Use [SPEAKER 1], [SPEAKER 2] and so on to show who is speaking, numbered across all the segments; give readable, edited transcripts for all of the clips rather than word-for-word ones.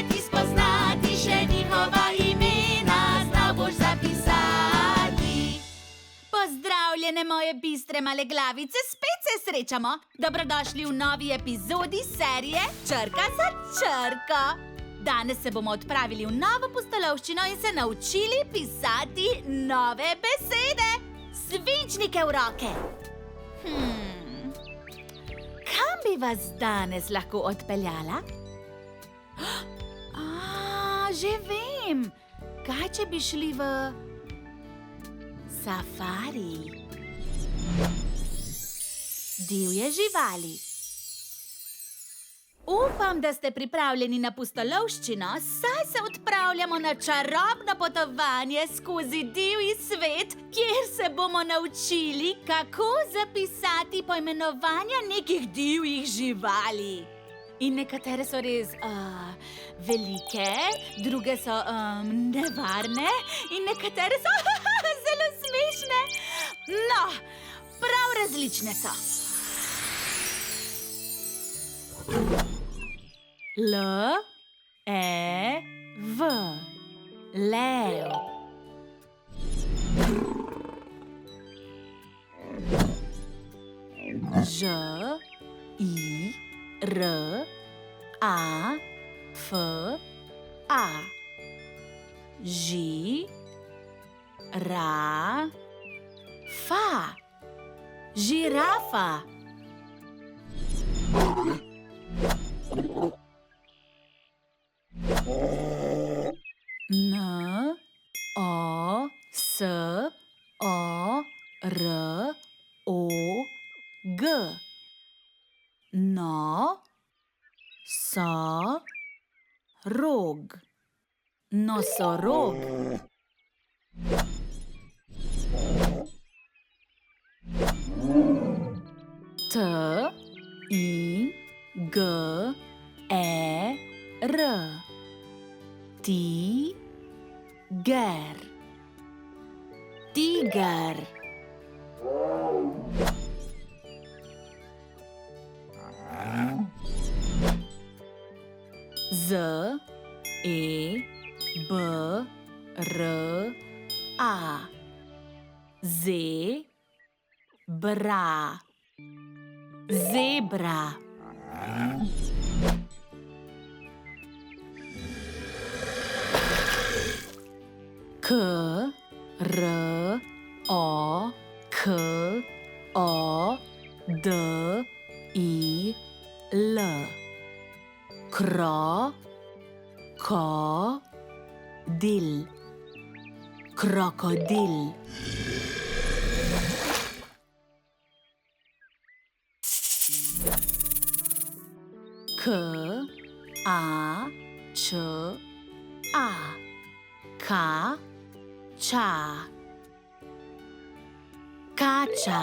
[SPEAKER 1] razumeti, spoznati še njihova imena, znal boš zapisati. Pozdravljene, moje bistre male glavice, spet se srečamo. Dobrodošli v novi epizodi serije Črka za črko. Danes se bomo odpravili v novo pustolovščino in se naučili pisati nove besede. Svinčnike v roke. Kam bi vas danes lahko odpeljala? Že vem. Kaj, če bi šli v safari? Divje živali. Upam, da ste pripravljeni na pustolovščino, saj se odpravljamo na čarobno potovanje skozi divji svet, kjer se bomo naučili, kako zapisati poimenovanja nekih divjih živali. In nekatere so res velike, druge so nevarne in nekatere so zelo smešne. No, prav različne so. L-E-V. Lev. Ž-I-R-A-F-A. Ži-ra-fa. Žirafa. N-O-S-O-R-O-G. No-so-rog. Nosorog. T-I-G-E-R. Tiger. Tiger. Z-E-B-R-A. Zebra. Zebra. K-R-O-K-O-D-I-L. Krokodil. Krokodil. K-A-Č-A. Kača. Kača.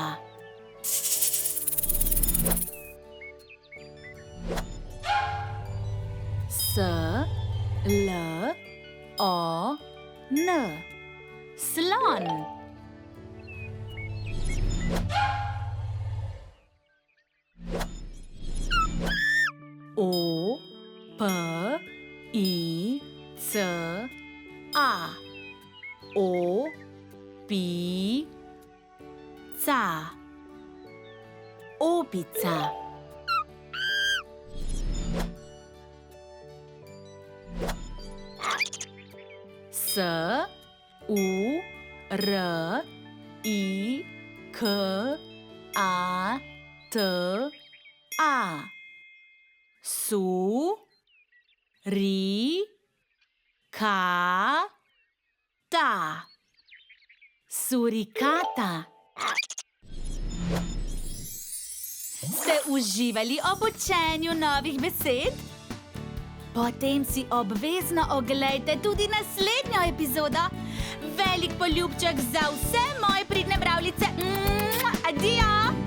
[SPEAKER 1] S-L-O-N. Slon. O-P-I-C-A. Opica. Opica. S-U-R-I-K-A-T-A. Surikata. Surikata. Ste uživali ob učenju novih besed? Potem si obvezno oglejte tudi naslednjo epizodo. Velik poljubček za vse moje pridne mravljice. Adijo!